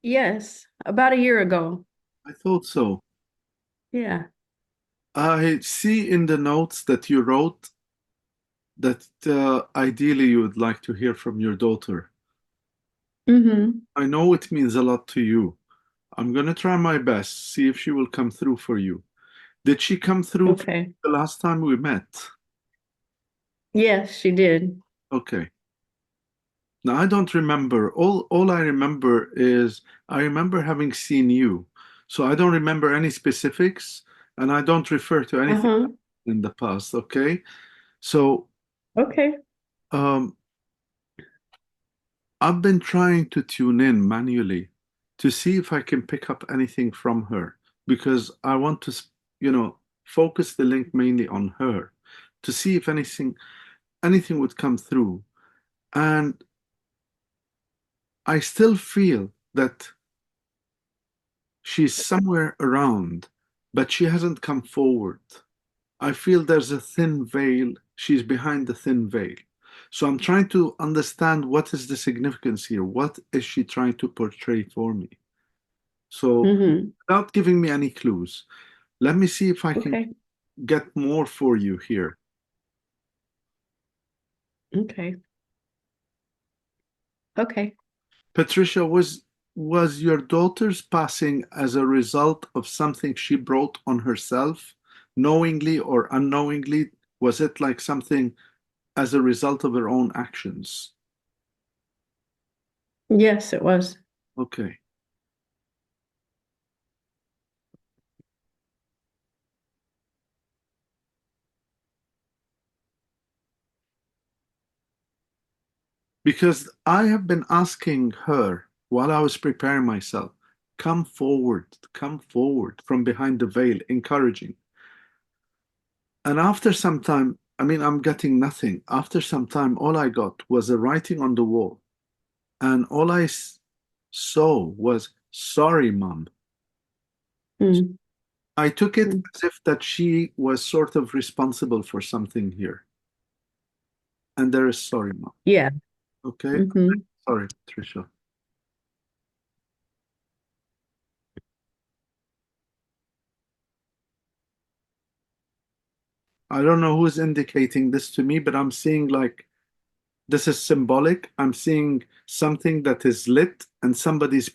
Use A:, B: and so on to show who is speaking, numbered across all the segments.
A: Yes, about a year ago.
B: I thought so.
A: Yeah.
B: I see in the notes that you wrote that ideally you would like to hear from your daughter.
A: Mm-hmm.
B: I know it means a lot to you. I'm going to try my best, see if she will come through for you. Did she come through for
A: Okay.
B: the last time we met?
A: Yes, she did.
B: Okay. Now I don't remember. All I remember is I remember having seen you. So I don't remember any specifics and I don't refer to anything
A: Uh-huh.
B: in the past, okay? So
A: Okay.
B: um I've been trying to tune in manually to see if I can pick up anything from her because I want to, focus the link mainly on her to see if anything would come through. And I still feel that she's somewhere around, but she hasn't come forward. I feel there's a thin veil. She's behind the thin veil. So I'm trying to understand what is the significance here? What is she trying to portray for me? So
A: Mm-hmm.
B: without giving me any clues, let me see if I can
A: Okay.
B: get more for you here.
A: Okay. Okay.
B: Patricia, was your daughter's passing as a result of something she brought on herself, knowingly or unknowingly? Was it like something as a result of her own actions?
A: Yes, it was.
B: Okay. Because I have been asking her while I was preparing myself, come forward from behind the veil, encouraging. And after some time, I mean, I'm getting nothing. After some time, all I got was a writing on the wall. And all I saw was, sorry, mom.
A: Mm-hmm.
B: I took it as if that she was sort of responsible for something here. And there is sorry, mom.
A: Yeah.
B: Okay?
A: Mm-hmm.
B: Sorry, Trisha. I don't know who's indicating this to me, but I'm seeing like this is symbolic. I'm seeing something that is lit and somebody's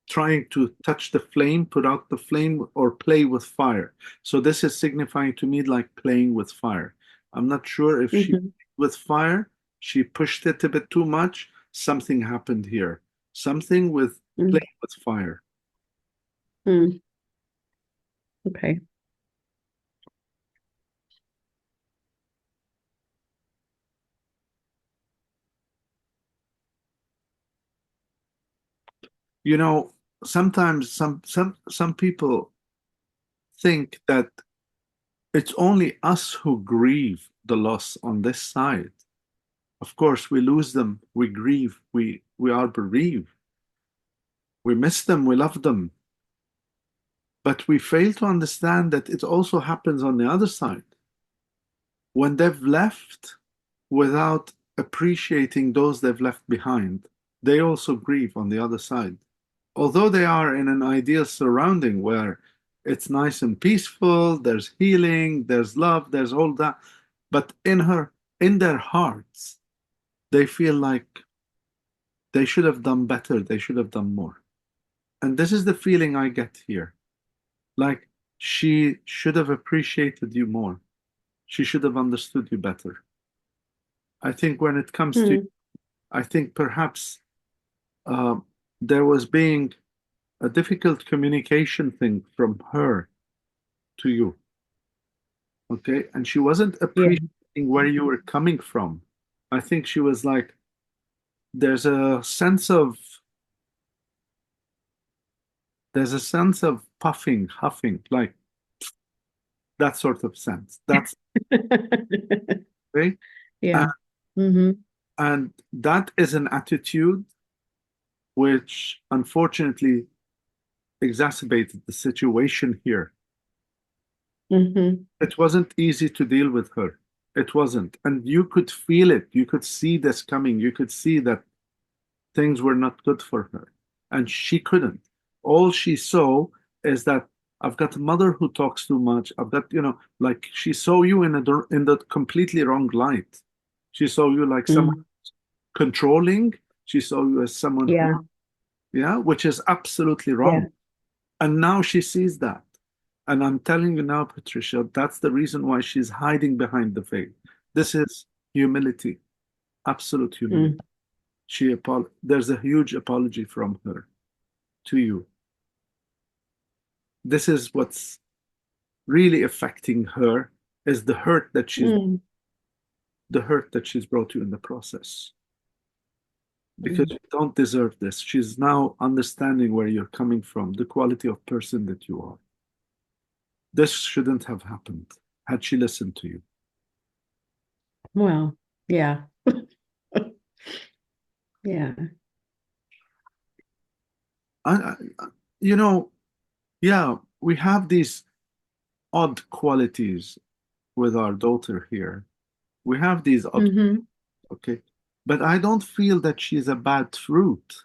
B: trying to touch the flame, put out the flame, or play with fire. So this is signifying to me like playing with fire. I'm not sure if she
A: Mm-hmm.
B: played with fire, she pushed it a bit too much, something happened here. Something with playing with fire.
A: Mm-hmm. Okay.
B: You know, sometimes some people think that it's only us who grieve the loss on this side. Of course, we lose them, we grieve, we are bereaved, we miss them, we love them. But we fail to understand that it also happens on the other side. When they've left without appreciating those they've left behind, they also grieve on the other side. Although they are in an ideal surrounding where it's nice and peaceful, there's healing, there's love, there's all that. But in their hearts, they feel like they should have done better, they should have done more. And this is the feeling I get here. Like she should have appreciated you more. She should have understood you better. I think when it comes to,
A: Mm-hmm.
B: I think perhaps uh, there was being a difficult communication thing from her to you, okay? And she wasn't
A: Yeah.
B: appreciating where you were coming from. I think she was like, there's a sense of puffing, huffing, like that sort of sense. That's okay.
A: Yeah. Mm-hmm.
B: And that is an attitude which unfortunately exacerbated the situation here.
A: Mm-hmm.
B: It wasn't easy to deal with her. It wasn't. And you could feel it. You could see this coming. You could see that things were not good for her. and she couldn't. All she saw is that I've got a mother who talks too much. I've got, like she saw you in the completely wrong light. She saw you like someone
A: Mm.
B: controlling. She saw you as someone who,
A: Yeah.
B: yeah, which is absolutely
A: Yeah.
B: wrong. And now she sees that. And I'm telling you now, Patricia, that's the reason why she's hiding behind the veil. This is humility, absolute humility.
A: Mm.
B: There's a huge apology from her to you. This is what's really affecting her is
A: Mm.
B: the hurt that she's brought you in the process. Because
A: Mm.
B: you don't deserve this. She's now understanding where you're coming from, the quality of person that you are. This shouldn't have happened had she listened to you.
A: Well, yeah. Yeah.
B: I, you know, yeah, we have these odd qualities with our daughter here. We have these odd,
A: Hmm.
B: okay, but I don't feel that she's a bad fruit.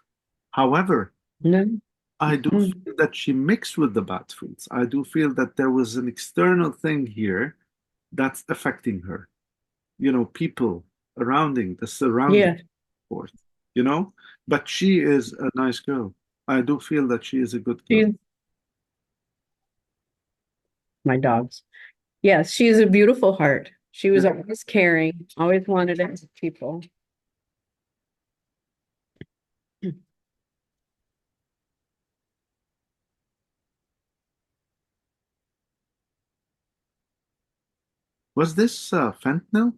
B: However,
A: No.
B: I do
A: Mm.
B: feel that she mixed with the bad fruits. I do feel that there was an external thing here that's affecting her. People the surrounding
A: Yeah.
B: forth, you know. But she is a nice girl. I do feel that she is a good girl.
A: She's my dogs. Yes, she's a beautiful heart. She was
B: Yeah.
A: always caring, always wanted it to people.
B: Was this fentanyl?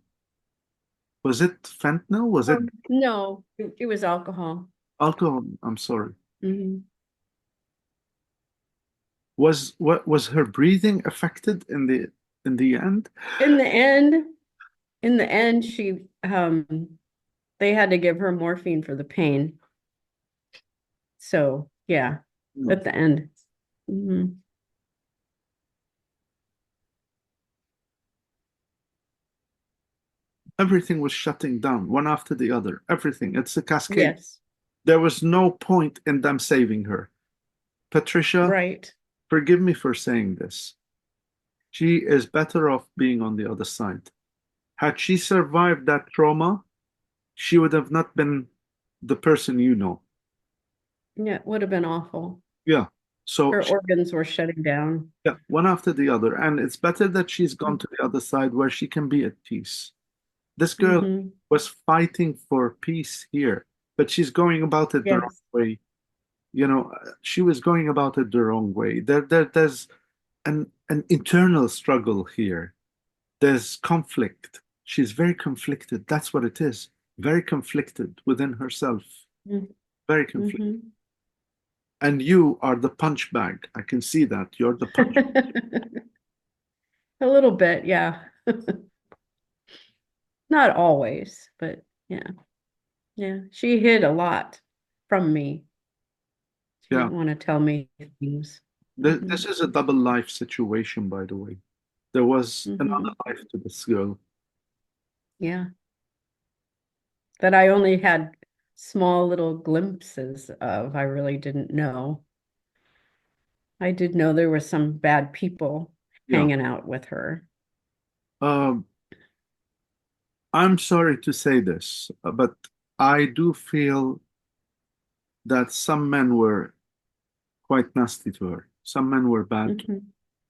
B: Was it fentanyl? Was it
A: No, it was alcohol.
B: alcohol? I'm sorry.
A: Hmm.
B: Was her breathing affected in the end?
A: In the end, in the end, they had to give her morphine for the pain. So yeah,
B: No.
A: at the end. Hmm.
B: Everything was shutting down, one after the other. Everything. It's a cascade.
A: Yes,
B: There was no point in them saving her. Patricia,
A: right.
B: forgive me for saying this. She is better off being on the other side. Had she survived that trauma, she would have not been the person you know.
A: Yeah, it would have been awful.
B: Yeah. So,
A: Her organs were shutting down.
B: yeah, one after the other. And it's better that she's gone to the other side where she can be at peace. This girl
A: Hmm.
B: was fighting for peace here, but she's going about it the wrong
A: Yes.
B: way. She was going about it the wrong way. There's an internal struggle here. There's conflict. She's very conflicted. That's what it is. Very conflicted within herself. Very conflicted.
A: Mm-hmm.
B: And you are the punch bag. I can see that. You're the punch.
A: A little bit, yeah. Not always, but yeah. Yeah. She hid a lot from me. She
B: Yeah.
A: didn't want to tell me things. Hmm.
B: This is a double life situation, by the way. There was another
A: Hmm.
B: life to this girl.
A: Yeah. That I only had small little glimpses of. I really didn't know. I did know there were some bad people
B: Yeah.
A: hanging out with her.
B: Um, I'm sorry to say this, but I do feel that some men were quite nasty to her. Some men were bad.
A: Hmm.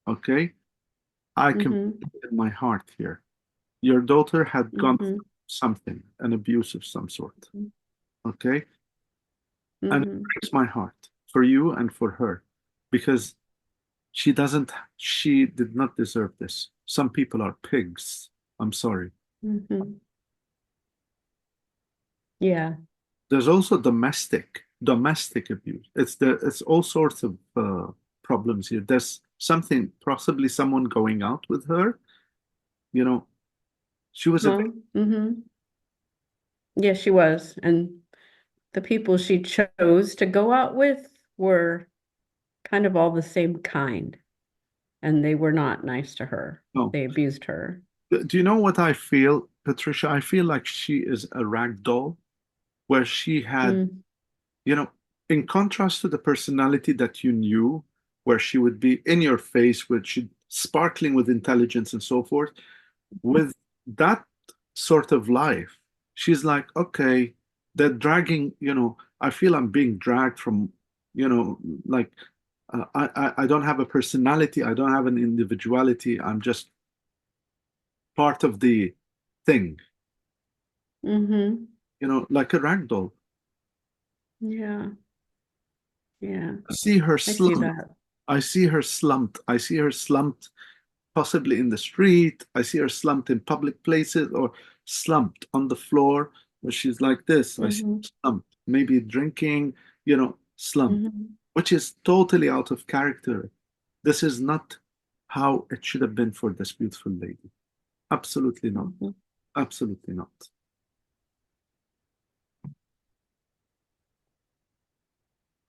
B: Okay? I can
A: Hmm.
B: feel it in my heart here. Your daughter had gone through
A: Hmm.
B: something, an abuse of some sort. Okay? And it
A: Hmm.
B: breaks my heart for you and for her because she did not deserve this. Some people are pigs. I'm sorry.
A: Hmm. Yeah.
B: There's also domestic abuse. It's all sorts of problems here. There's something, possibly someone going out with her. You know, she was a
A: Well, yeah, she was. And the people she chose to go out with were kind of all the same kind, and they were not nice to her.
B: no.
A: They abused her.
B: Do you know what I feel, Patricia? I feel like she is a rag doll where she had,
A: Mm,
B: you know. in contrast to the personality that you knew, where she would be in your face, with she sparkling with intelligence and so forth, with that sort of life, she's like, okay, they're dragging, I feel I'm being dragged from, like I don't have a personality, I don't have an individuality, I'm just part of the thing,
A: Mm-hmm.
B: like a rag doll.
A: Yeah. Yeah.
B: I see her
A: I see
B: slumped.
A: that.
B: I see her slumped. I see her slumped possibly in the street. I see her slumped in public places or slumped on the floor where she's like this. I see
A: Mm-hmm.
B: her slumped, maybe drinking, slumped,
A: Mm-hmm.
B: which is totally out of character. This is not how it should have been for this beautiful lady. Absolutely not.
A: Mm-hmm.
B: Absolutely not.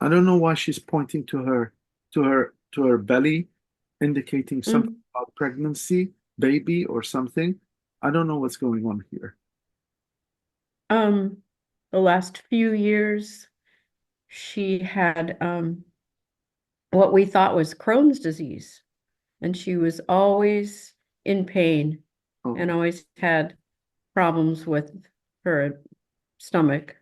B: I don't know why she's pointing to her belly, indicating something
A: Mm.
B: about pregnancy, baby, or something. I don't know what's going on here.
A: Um, the last few years, she had what we thought was Crohn's disease, and she was always in pain and
B: Oh,
A: always had problems with her stomach.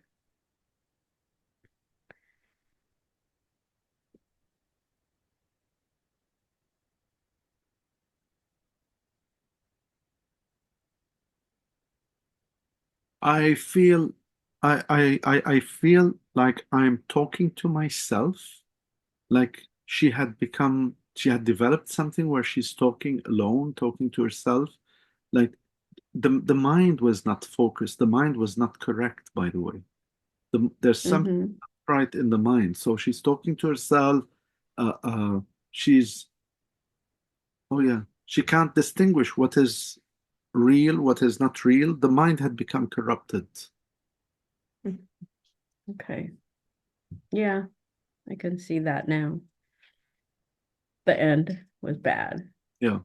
B: I feel I feel like I'm talking to myself, like she had developed something where she's talking alone, talking to herself. Like the mind was not focused, the mind was not correct, by the way. There's something
A: Mm-hmm.
B: right in the mind. So she's talking to herself. Uh, uh, she's, oh yeah, she can't distinguish what is real, what is not real. The mind had become corrupted.
A: Okay. Yeah, I can see that now. The end was bad.
B: Yeah.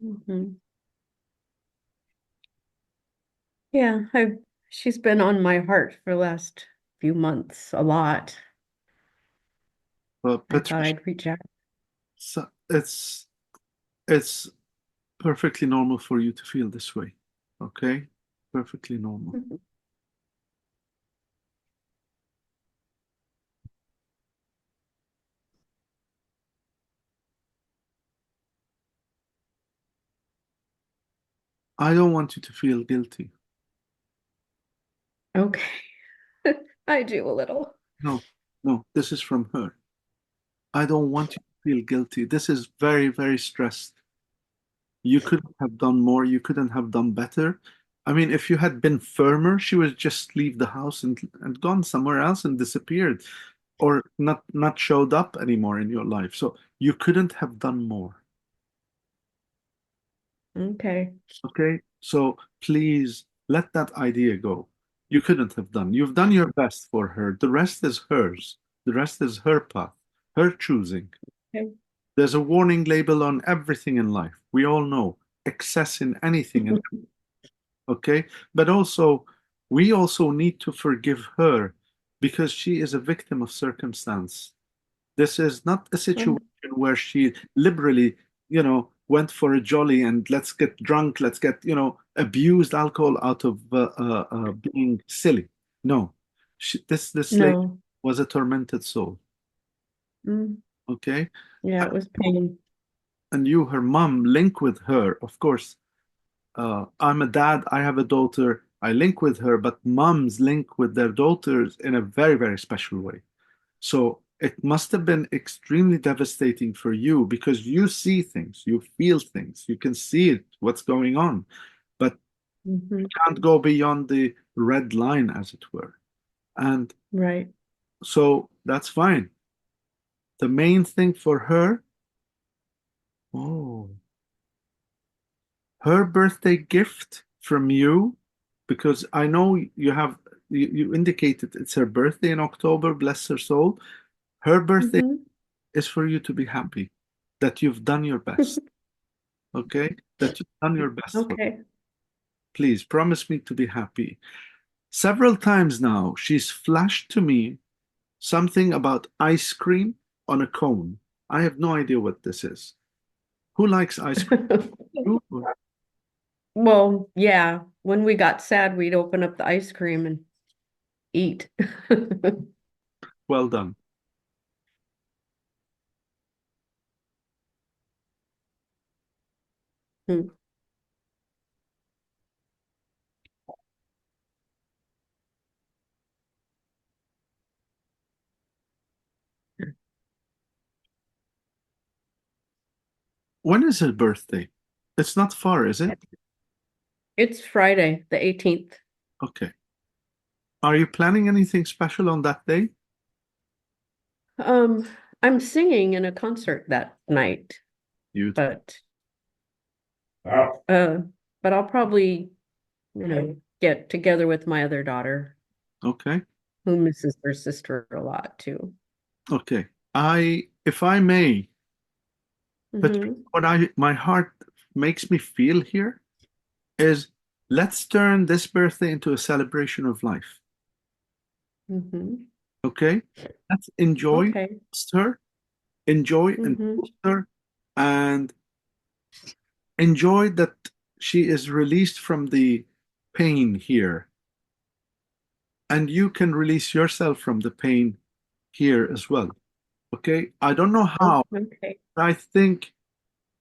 A: Hmm. Yeah, she's been on my heart for the last few months a lot.
B: But
A: I thought
B: Patricia,
A: I'd reach out.
B: it's perfectly normal for you to feel this way. Okay? Perfectly normal. I don't want you to feel guilty.
A: Okay. I do a little.
B: No, no, this is from her. I don't want you to feel guilty. This is very, very stressed. You couldn't have done more. You couldn't have done better. I mean, if you had been firmer, she would just leave the house and gone somewhere else and disappeared or not showed up anymore in your life. So you couldn't have done more.
A: Okay.
B: Okay? So please let that idea go. You couldn't have done. You've done your best for her. The rest is hers. The rest is her path, her choosing.
A: Okay.
B: There's a warning label on everything in life. We all know excess in anything and okay, but also we also need to forgive her because she is a victim of circumstance. This is not a situation where she liberally, went for a jolly and let's get drunk, let's get, abused alcohol out of being silly. No, this lady
A: No.
B: was a tormented soul.
A: Mm.
B: Okay,
A: Yeah, it was pain.
B: and you, her mom, link with her, of course. I'm a dad, I have a daughter, I link with her, but moms link with their daughters in a very, very special way. So it must have been extremely devastating for you because you see things, you feel things, you can see it, what's going on, but
A: Hmm.
B: can't go beyond the red line, as it were. And
A: Right.
B: so that's fine. The main thing for her, oh, her birthday gift from you, because I know you indicated it's her birthday in October, bless her soul. Her birthday
A: Hmm.
B: is for you to be happy that you've done your best, okay? That you've done your best for her.
A: Okay.
B: Please promise me to be happy. Several times now, she's flashed to me something about ice cream on a cone. I have no idea what this is. Who likes ice cream? You?
A: Well, yeah, when we got sad, we'd open up the ice cream and eat.
B: Well done.
A: Hmm.
B: When is her birthday? It's not far, is it?
A: It's Friday, the 18th.
B: Okay. Are you planning anything special on that day?
A: Um, I'm singing in a concert that night,
B: Beautiful.
A: but uh, but I'll probably, get together with my other daughter,
B: Okay.
A: who misses her sister a lot too.
B: Okay. If I may, but
A: Hmm.
B: what my heart makes me feel here is let's turn this birthday into a celebration of life.
A: Hmm.
B: Okay? Let's enjoy
A: Okay.
B: her, enjoy and
A: Hmm.
B: host her, and enjoy that she is released from the pain here. And you can release yourself from the pain here as well. Okay? I don't know
A: Oh,
B: how.
A: okay.
B: I think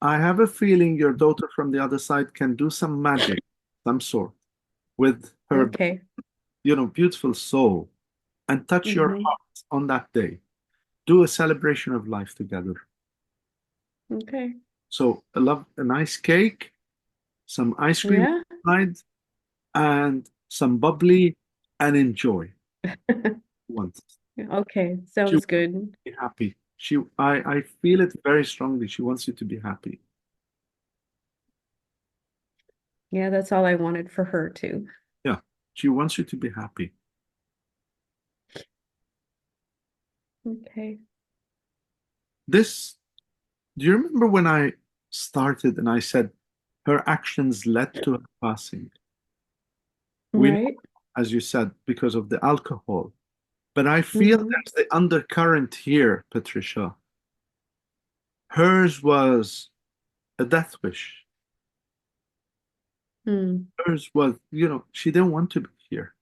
B: I have a feeling your daughter from the other side can do some magic, some sort, with her,
A: Okay.
B: beautiful soul and touch your
A: Hmm.
B: heart on that day. Do a celebration of life together.
A: Okay.
B: So I love a nice cake, some ice cream
A: Yeah.
B: inside, and some bubbly, and enjoy once.
A: Okay.
B: She
A: Sounds
B: wants
A: good.
B: to be happy. I feel it very strongly. She wants you to be happy.
A: Yeah, that's all I wanted for her too.
B: Yeah, she wants you to be happy.
A: Okay.
B: This, do you remember when I started and I said her actions led to her passing? We know,
A: Right.
B: as you said, because of the alcohol. But I feel
A: Hmm.
B: there's the undercurrent here, Patricia. Hers was a death wish.
A: Hmm.
B: Hers was, she didn't want to be here.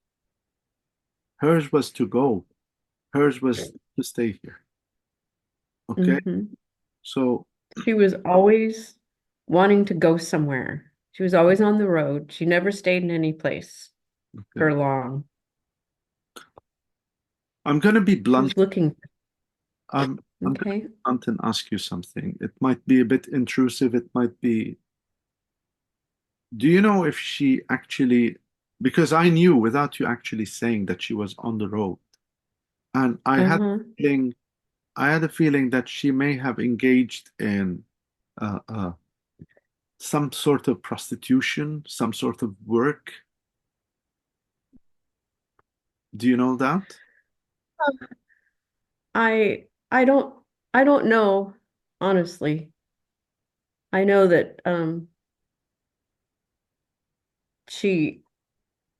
B: Hers was to go. Hers was to stay here. Okay.
A: Hmm.
B: So,
A: She was always wanting to go somewhere. She was always on the road. She never stayed in any place
B: okay.
A: for long.
B: I'm going to be
A: She
B: blunt.
A: was looking.
B: I'm going to be
A: Okay.
B: blunt and ask you something. It might be a bit intrusive. It might be, do you know if she actually, because I knew without you actually saying that she was on the road, and
A: Uh-huh.
B: I had a feeling that she may have engaged in uh, uh, some sort of prostitution, some sort of work. Do you know that?
A: I don't know, honestly. I know that she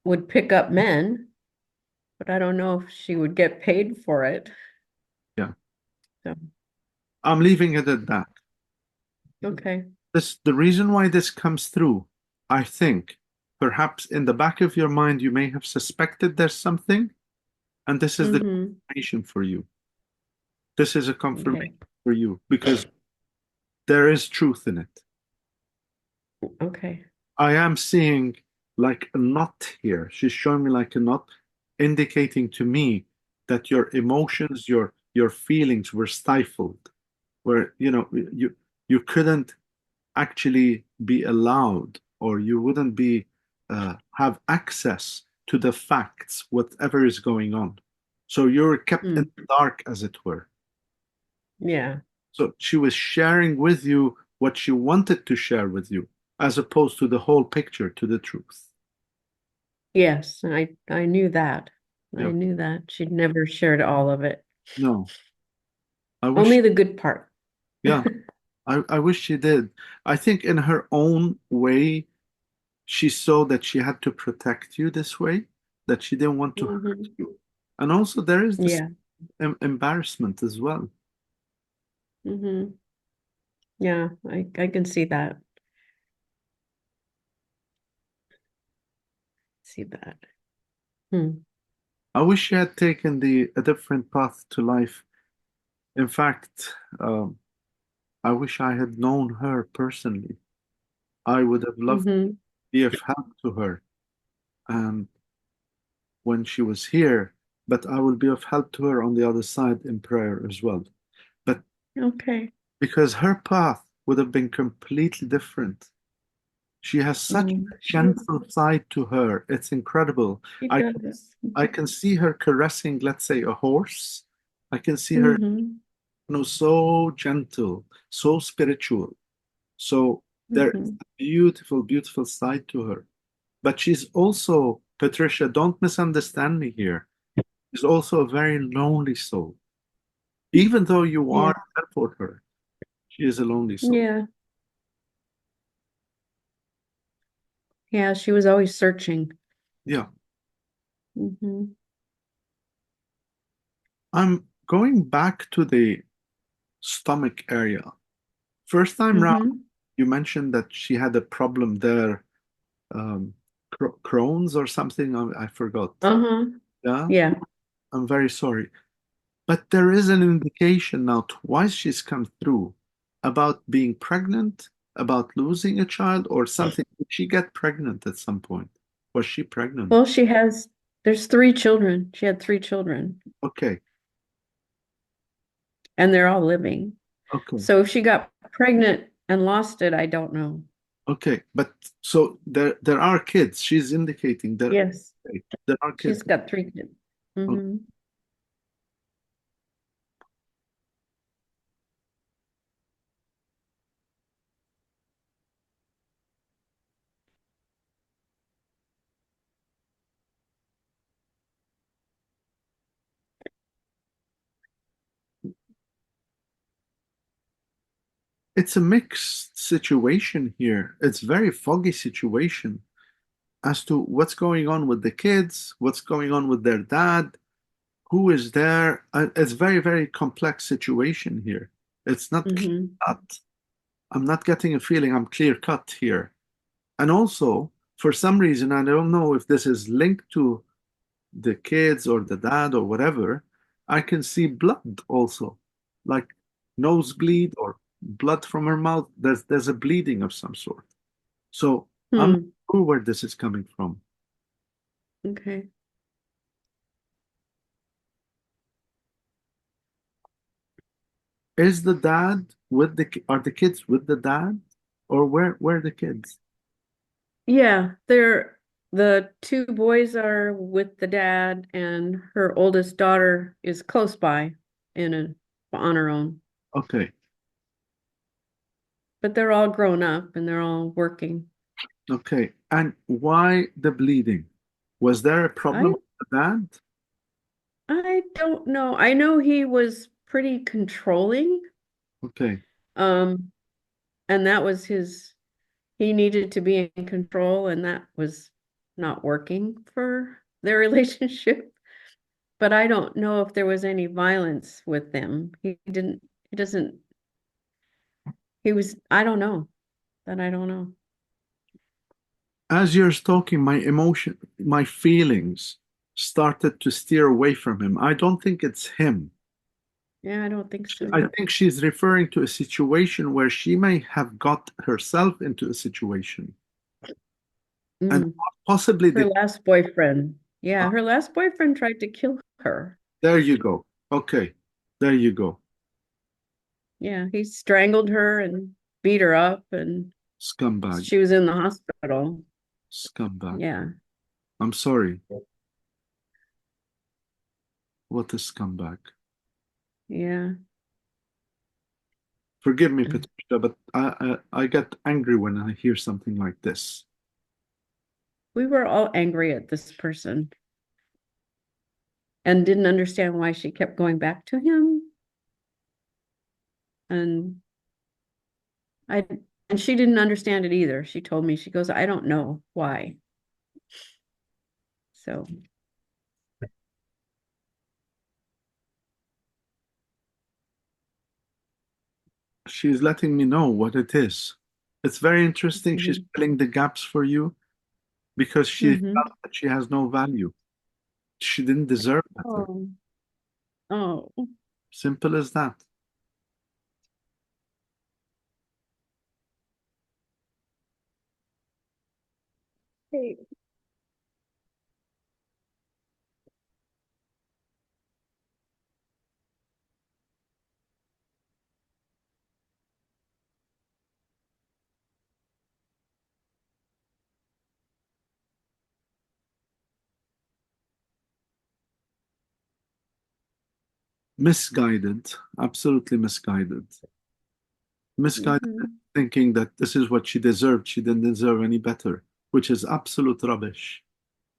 A: would pick up men, but I don't know if she would get paid for it.
B: Yeah.
A: So,
B: I'm leaving it at that.
A: okay.
B: The reason why this comes through, I think, perhaps in the back of your mind, you may have suspected there's something, and this is the
A: Mm-hmm.
B: confirmation for you. This is a confirmation
A: Okay.
B: for you because there is truth in it.
A: Okay.
B: I am seeing like a knot here. She's showing me like a knot, indicating to me that your emotions, your feelings were stifled, where you couldn't actually be allowed, or you wouldn't be have access to the facts, whatever is going on. So you're kept in
A: Hmm.
B: the dark, as it were.
A: Yeah.
B: So she was sharing with you what she wanted to share with you, as opposed to the whole picture, to the truth.
A: Yes, I knew that. I
B: Yeah.
A: knew that. She'd never shared all of it.
B: No, I wish,
A: Only the good part.
B: yeah, I wish she did. I think in her own way, she saw that she had to protect you this way, that she didn't want to hurt
A: Hmm.
B: you. And also there is this
A: Yeah.
B: embarrassment as well.
A: Hmm. Yeah, I can see that. See that. Hmm.
B: I wish she had taken the a different path to life. In fact, I wish I had known her personally. I would have loved to
A: Hmm.
B: be of help to her and when she was here, but I will be of help to her on the other side in prayer as well. But
A: Okay.
B: because her path would have been completely different. She has such a
A: Mm.
B: gentle side to her. It's incredible.
A: She
B: I
A: does.
B: I can see her caressing, let's say, a horse. I can see her,
A: Hmm.
B: so gentle, so spiritual. So there is
A: Hmm.
B: a beautiful, beautiful side to her. But she's also, Patricia, don't misunderstand me here. She's also a very lonely soul. Even though you
A: Yeah.
B: are there for her, she is a lonely soul.
A: Yeah. Yeah, she was always searching.
B: Yeah.
A: Hmm.
B: I'm going back to the stomach area. First time round,
A: Hmm.
B: you mentioned that she had a problem there, Crohn's or something. I forgot.
A: Uh-huh.
B: Yeah,
A: Yeah.
B: I'm very sorry. But there is an indication now twice she's come through about being pregnant, about losing a child or something. Did she get pregnant at some point? Was she pregnant?
A: Well, there's three children. She had three children,
B: Okay,
A: and they're all living.
B: okay,
A: So if she got pregnant and lost it, I don't know.
B: okay. But so there are kids. She's indicating that
A: Yes,
B: okay, there are kids.
A: she's got three kids.
B: Okay.
A: Hmm.
B: It's a mixed situation here. It's very foggy situation as to what's going on with the kids, what's going on with their dad, who is there. It's very, very complex situation here. It's not clear
A: Hmm.
B: cut. I'm not getting a feeling I'm clear cut here. And also, for some reason, I don't know if this is linked to the kids or the dad or whatever, I can see blood also, like nosebleed or blood from her mouth. There's a bleeding of some sort. So I'm not
A: Hmm.
B: sure where this is coming from.
A: Okay.
B: Is the dad with are the kids with the dad, or where are the kids?
A: Yeah, the two boys are with the dad, and her oldest daughter is close by in a on her own.
B: Okay,
A: But they're all grown up and they're all working.
B: okay. And why the bleeding? Was there a problem
A: I
B: with the dad?
A: I don't know. I know he was pretty controlling.
B: Okay,
A: Um, and that was he needed to be in control, and that was not working for their relationship. But I don't know if there was any violence with them. He doesn't, I don't know. That I don't know.
B: as you're talking, my feelings started to steer away from him. I don't think it's him.
A: Yeah, I don't think so
B: I
A: either.
B: think she's referring to a situation where she may have got herself into a situation. And
A: Mm.
B: possibly
A: Her last boyfriend. Yeah, her last boyfriend tried to kill her.
B: there you go. Okay, there you go.
A: Yeah, he strangled her and beat her up, and
B: Scumbag,
A: she was in the hospital.
B: scumbag.
A: Yeah,
B: I'm sorry. What a scumbag.
A: yeah.
B: Forgive me, Patricia, but I get angry when I hear something like this.
A: We were all angry at this person and didn't understand why she kept going back to him. And I And she didn't understand it either. She told me, she goes, I don't know why. So,
B: She's letting me know what it is. It's very interesting. She's
A: mhm,
B: filling the gaps for you because she
A: mhm.
B: felt that she has no value. She didn't deserve better.
A: Oh, oh,
B: Simple as that.
A: hey.
B: Misguided, absolutely misguided. Misguided
A: Mhm.
B: thinking that this is what she deserved. She didn't deserve any better, which is absolute rubbish.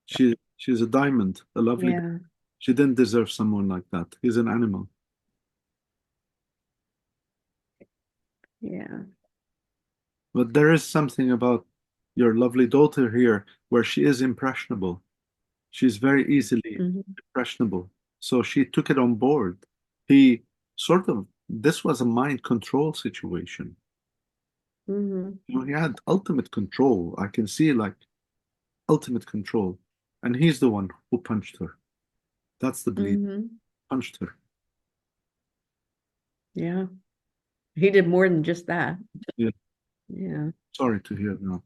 B: She's a diamond, a lovely girl.
A: Yeah,
B: She didn't deserve someone like that. He's an animal.
A: yeah.
B: But there is something about your lovely daughter here where she is impressionable. She's very easily
A: Mhm,
B: impressionable. So she took it on board. He sort of, this was a mind control situation.
A: mhm,
B: You know, he had ultimate control. I can see like ultimate control. And he's the one who punched her. That's the bleed.
A: mhm.
B: Punched her.
A: Yeah. He did more than just that.
B: Yeah,
A: Yeah.
B: sorry to hear that.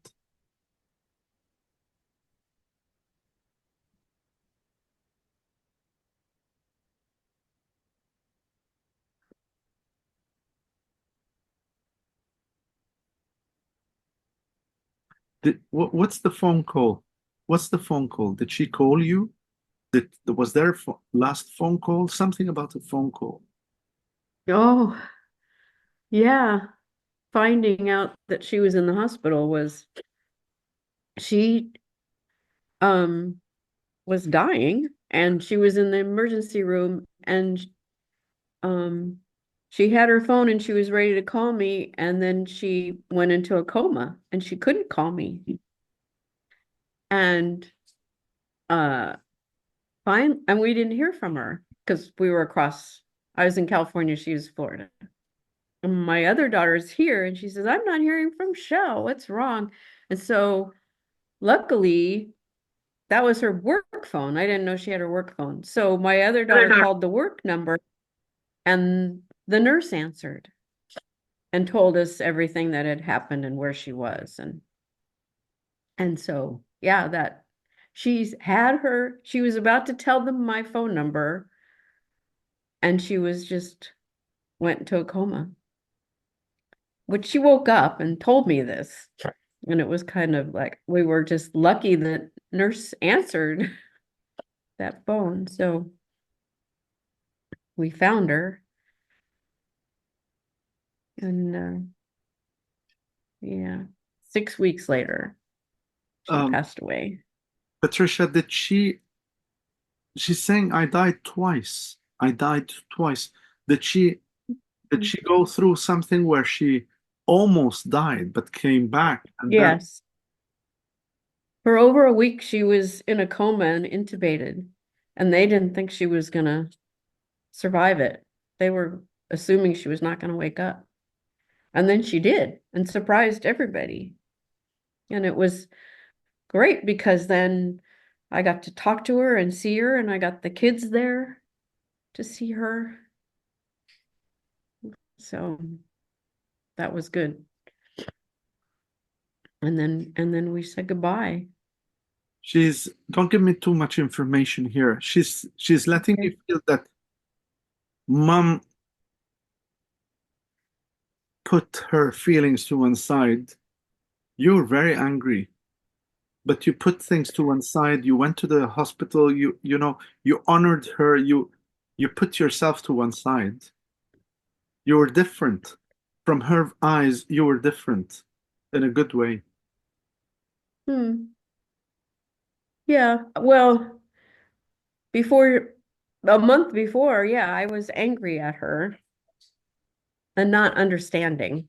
B: What's the phone call? What's the phone call? Did she call you? Was there a last phone call? Something about a phone call.
A: Oh, yeah. Finding out that she was in the hospital was she um was dying and she was in the emergency room and um she had her phone and she was ready to call me and then she went into a coma and she couldn't call me. And uh fine and we didn't hear from her because we were across. I was in California, she was Florida. And my other daughter's here and she says, I'm not hearing from Shell. What's wrong? And so luckily that was her work phone. I didn't know she had her work phone. So my other daughter called the work number and the nurse answered and told us everything that had happened and where she was. And so yeah, that she's had her, she was about to tell them my phone number and she was just went into a coma, which she woke up and told me this. And it was kind of like we were just lucky that nurse answered that phone. So we found her and yeah, 6 weeks later, she
B: Um,
A: passed away.
B: Patricia, she's saying I died twice. I died twice. Did she did she go through something where she almost died but came back and then
A: Yes. For over a week, she was in a coma and intubated, and they didn't think she was gonna survive it. They were assuming she was not gonna wake up. And then she did and surprised everybody. And it was great because then I got to talk to her and see her, and I got the kids there to see her. So that was good. And then we said goodbye.
B: she's don't give me too much information here. She's letting me
A: Okay.
B: feel that mom put her feelings to one side. You were very angry, but you put things to one side. You went to the hospital. You know you honored her. You put yourself to one side. You were different. From her eyes, you were different in a good way.
A: Hmm. Yeah. Well, before a month before, yeah, I was angry at her and not understanding.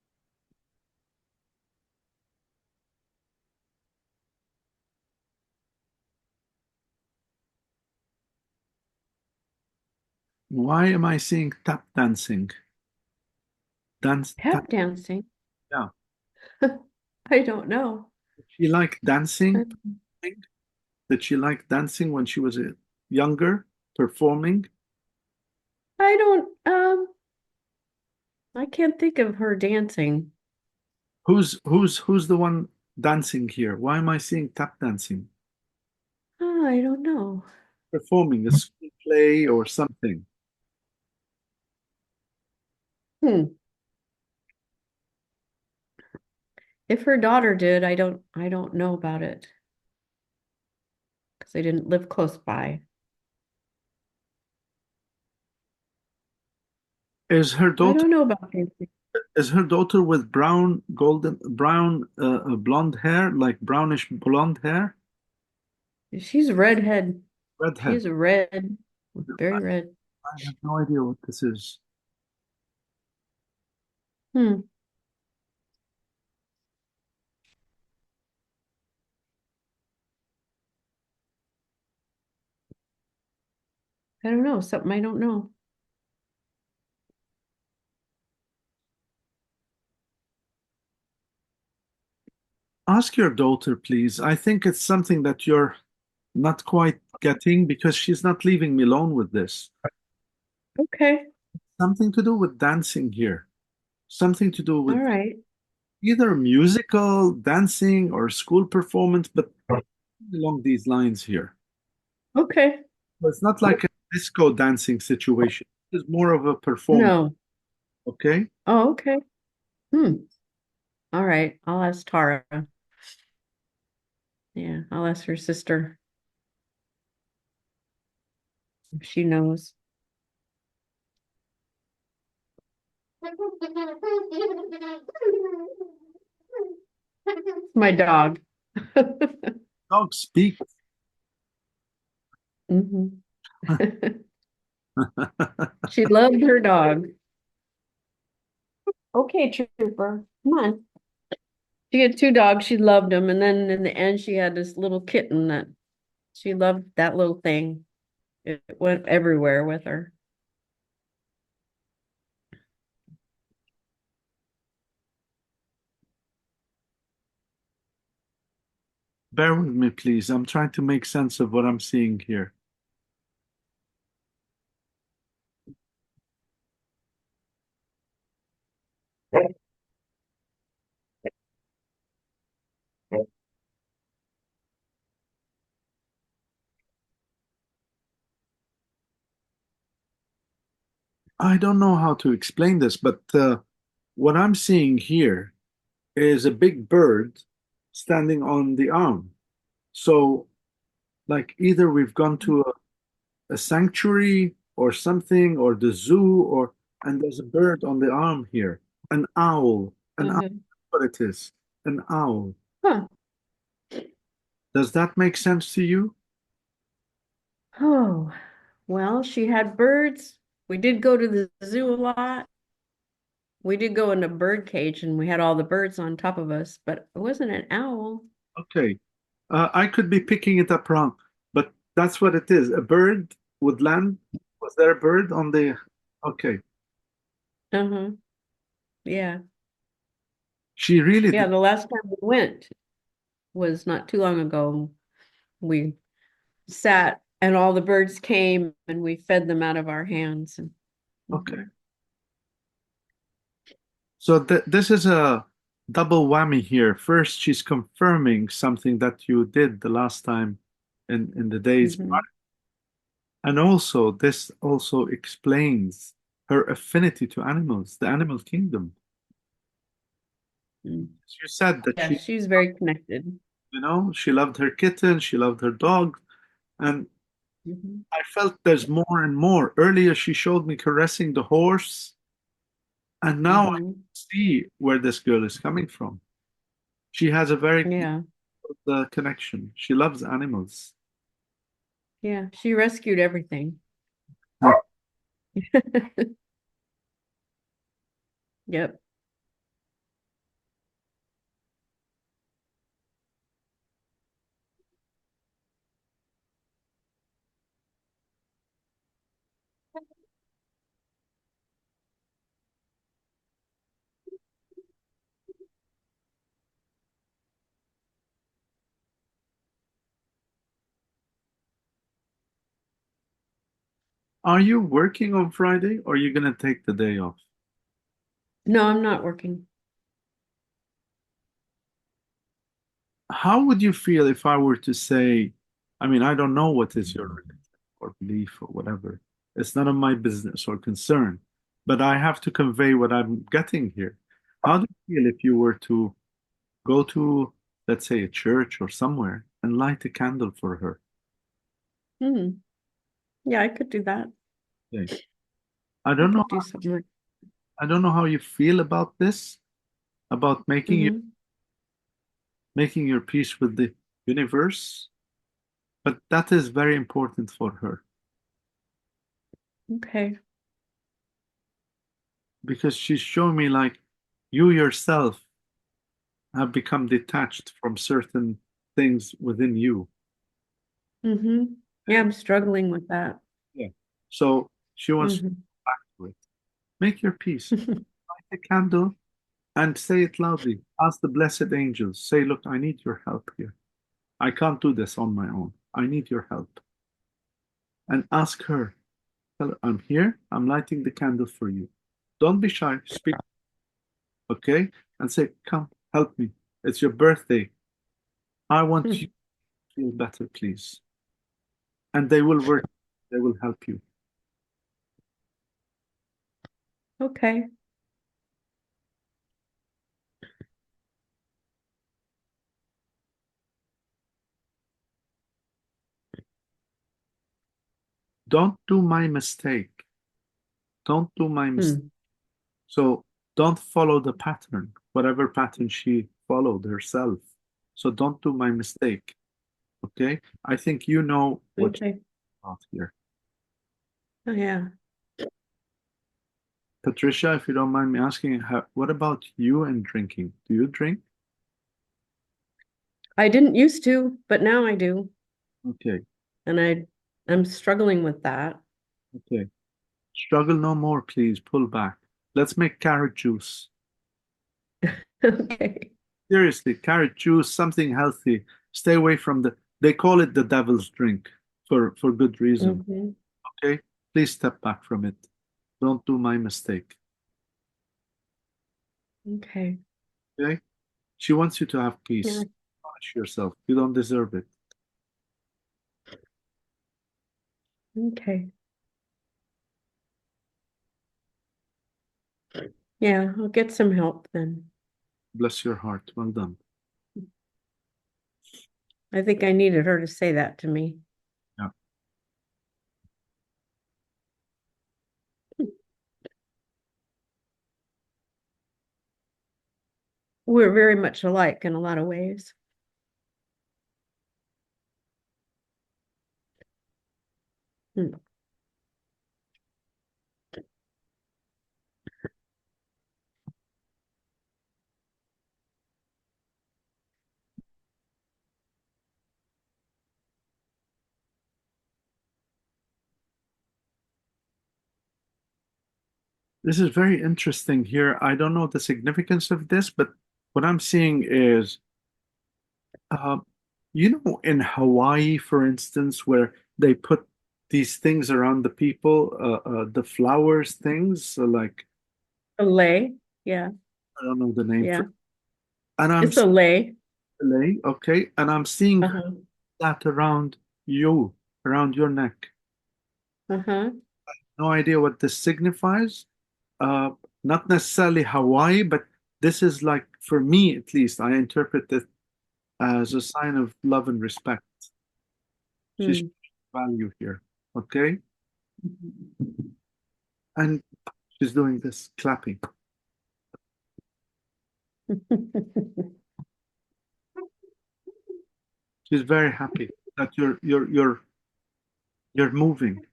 B: Why am I seeing tap dancing? Dance tap.
A: Tap dancing.
B: Yeah.
A: I don't know.
B: Did she like dancing?
A: I
B: Did she like dancing when she was younger, performing?
A: I don't, I can't think of her dancing.
B: Who's the one dancing here? Why am I seeing tap dancing?
A: Oh, I don't know.
B: Performing a school play or something.
A: Hmm. If her daughter did, I don't know about it because I didn't live close by.
B: Is her
A: I
B: daughter
A: don't know about dancing.
B: is her daughter with brown blonde hair, like brownish blonde hair?
A: She's redhead.
B: Redhead.
A: She's red,
B: I,
A: very red.
B: I have no idea what this is.
A: Hmm. I don't know. Something I don't know.
B: Ask your daughter, please. I think it's something that you're not quite getting because she's not leaving me alone with this.
A: Okay.
B: Something to do with dancing here. Something to do
A: All
B: with
A: right.
B: either musical, dancing, or school performance, but along these lines here.
A: Okay.
B: But it's not like a disco dancing situation. It's more of a performance,
A: No.
B: okay?
A: Oh, okay. Hmm. All right. I'll ask Tara. Yeah, I'll ask her sister if she knows. My dog.
B: Dog speak.
A: hmm She loved her dog. Okay, Trooper. Come on. She had two dogs. She loved them. And then in the end, she had this little kitten that she loved that little thing. It went everywhere with her.
B: Bear with me, please. I'm trying to make sense of what I'm seeing here. I don't know how to explain this, but what I'm seeing here is a big bird standing on the arm. So, like, either we've gone to a sanctuary or something, or the zoo, or and there's a bird on the arm here. An owl. An owl.
A: hmm
B: What it is? An owl.
A: Huh.
B: Does that make sense to you?
A: Oh, well, she had birds. We did go to the zoo a lot. We did go in a bird cage and we had all the birds on top of us, but it wasn't an owl.
B: Okay. I could be picking it up wrong, but that's what it is. A bird would land. Was there a bird on the? Okay.
A: Uh-huh. Yeah.
B: She really
A: Yeah,
B: did.
A: the last time we went was not too long ago. We sat and all the birds came and we fed them out of our hands. And,
B: Okay.
A: mhm,
B: So this is a double whammy here. First, she's confirming something that you did the last time in the days prior.
A: mhm,
B: And also, this also explains her affinity to animals, the animal kingdom.
A: mm.
B: You said that
A: Yeah, she's very connected.
B: she loved her kitten, she loved her dog, and
A: Mhm,
B: I felt there's more and more. Earlier, she showed me caressing the horse, and now I
A: mhm.
B: see where this girl is coming from. She has a very
A: Yeah,
B: connection. She loves animals.
A: yeah. She rescued everything. Yep.
B: Are you working on Friday or are you going to take the day off?
A: No, I'm not working.
B: How would you feel if I were to say, I mean, I don't know what is your religion or belief or whatever. It's none of my business or concern, but I have to convey what I'm getting here. How do you feel if you were to go to, let's say, a church or somewhere and light a candle for her?
A: Hmm. Yeah, I could do that.
B: Okay. I
A: I
B: don't know.
A: could do something like.
B: I don't know how you feel about this, about
A: Hmm.
B: making your peace with the universe, but that is very important for her
A: Okay.
B: because she's showing me like you yourself have become detached from certain things within you.
A: Hmm. Yeah, I'm struggling with that.
B: Yeah. So she wants to
A: Hmm.
B: go back to it. Make your peace. Light a candle and say it loudly. Ask the blessed angels. Say, look, I need your help here. I can't do this on my own. I need your help. And ask her. Tell her, I'm here. I'm lighting the candle for you. Don't be shy. Speak, okay? And say, come, help me. It's your birthday. I want you to feel better, please. And they will work. They will help you.
A: Okay.
B: Don't do my mistake. Don't do my mistake.
A: Hmm.
B: So don't follow the pattern, whatever pattern she followed herself. So don't do my mistake. Okay? I think you know what
A: Okay.
B: you're about here.
A: Oh, yeah.
B: Patricia, if you don't mind me asking, what about you and drinking? Do you drink?
A: I didn't used to, but now I do.
B: Okay,
A: And I'm struggling with that.
B: okay. Struggle no more, please. Pull back. Let's make carrot juice.
A: Okay.
B: Seriously, carrot juice, something healthy. Stay away from they call it the devil's drink for good reason.
A: Hmm.
B: Okay? Please step back from it. Don't do my mistake.
A: Okay.
B: Okay? She wants you to have
A: Yeah.
B: peace. Punish yourself. You don't deserve it.
A: Okay. Yeah, I'll get some help then.
B: Bless your heart. Well done.
A: I think I needed her to say that to me.
B: Yeah.
A: We're very much alike in a lot of ways. Hmm.
B: This is very interesting here. I don't know the significance of this, but what I'm seeing is, uh, in Hawaii, for instance, where they put these things around the people, the flowers things, so like,
A: A lay. Yeah.
B: I don't know the name for,
A: Yeah.
B: and I'm
A: It's a lay.
B: LA, okay, and I'm seeing
A: Uh-huh.
B: that around you, around your neck.
A: Uh-huh.
B: No idea what this signifies. Uh, Not necessarily Hawaii, but this is like, for me at least, I interpret it as a sign of love and respect. She's
A: Hmm.
B: value here, okay? And she's doing this, clapping. She's very happy that you're moving.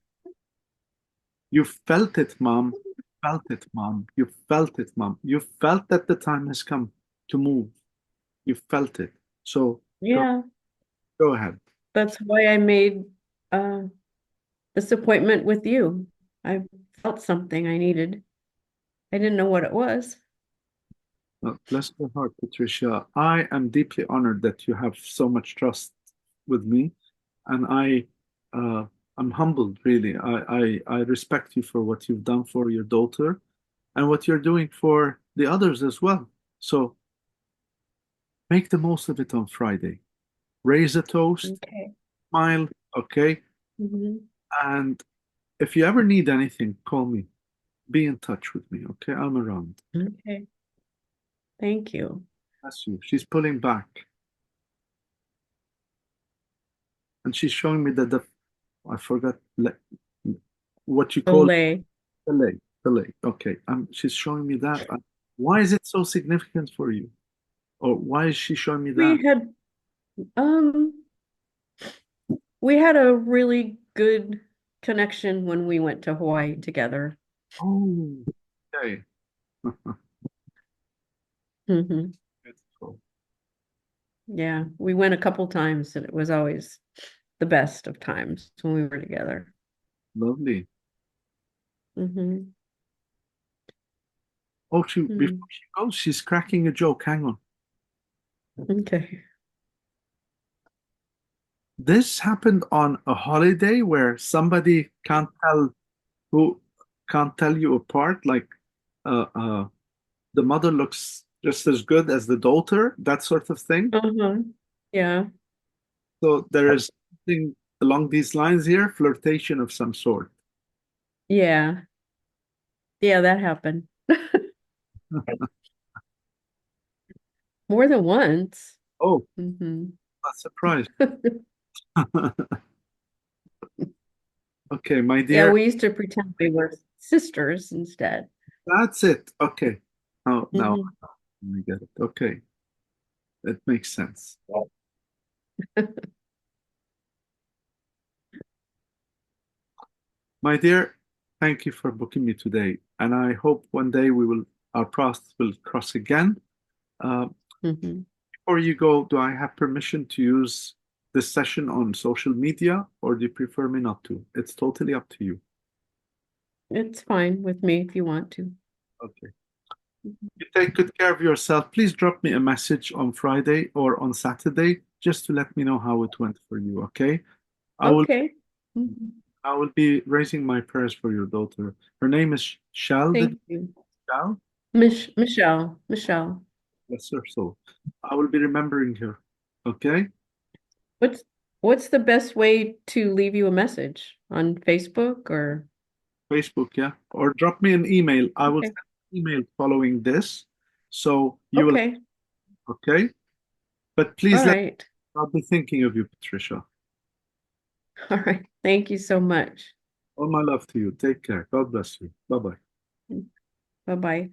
B: You felt it, mom. You felt it, mom. You felt it, mom. You felt that the time has come to move. You felt it. So go
A: Yeah,
B: go ahead.
A: that's why I made uh this appointment with you. I felt something I needed. I didn't know what it was.
B: Bless your heart, Patricia. I am deeply honored that you have so much trust with me, and uh, I'm humbled, really. I respect you for what you've done for your daughter and what you're doing for the others as well. So make the most of it on Friday. Raise a toast,
A: Okay.
B: smile, okay?
A: Hmm.
B: And if you ever need anything, call me. Be in touch with me, okay? I'm around.
A: Okay. Thank you.
B: That's you. She's pulling back and she's showing me that I forgot what you call
A: Olay.
B: delay. Delay. Okay. She's showing me that. Why is it so significant for you? Or why is she showing me that?
A: We had um we had a really good connection when we went to Hawaii together.
B: Oh, okay.
A: Hmm.
B: Beautiful.
A: Yeah, we went a couple times and it was always the best of times when we were together.
B: Lovely.
A: Hmm.
B: Oh, before she goes, she's cracking a joke. Hang on.
A: Okay.
B: This happened on a holiday where somebody who can't tell you apart. Like, the mother looks just as good as the daughter, that sort of thing.
A: Uh-huh. Yeah.
B: So there is something along these lines here, flirtation of some sort.
A: Yeah. Yeah, that happened. More than once.
B: Oh,
A: Hmm.
B: not surprised. Okay, my
A: Yeah,
B: dear,
A: we used to pretend we were sisters instead.
B: that's it. Okay. Oh, now
A: Hmm.
B: I get it. Okay, it makes sense. My dear, thank you for booking me today, and I hope one day our paths will cross again. Uh,
A: Hmm.
B: Before you go, do I have permission to use this session on social media, or do you prefer me not to? It's totally up to you.
A: It's fine with me if you want to.
B: Okay. You take good care of yourself. Please drop me a message on Friday or on Saturday just to let me know how it went for you, okay? I will
A: Okay. Mhm.
B: I will be raising my prayers for your daughter. Her name is Shell. Did
A: Thank you.
B: Shell?
A: Michelle. Michelle.
B: Bless her soul. I will be remembering her. Okay?
A: What's what's the best way to leave you a message on Facebook or
B: Facebook, yeah. Or drop me an email. I will
A: okay.
B: send an email following this. So you will,
A: Okay.
B: okay? But
A: All
B: please
A: right.
B: I'll be thinking of you, Patricia.
A: All right. Thank you so much.
B: All my love to you. Take care. God bless you. Bye bye.
A: Bye-bye.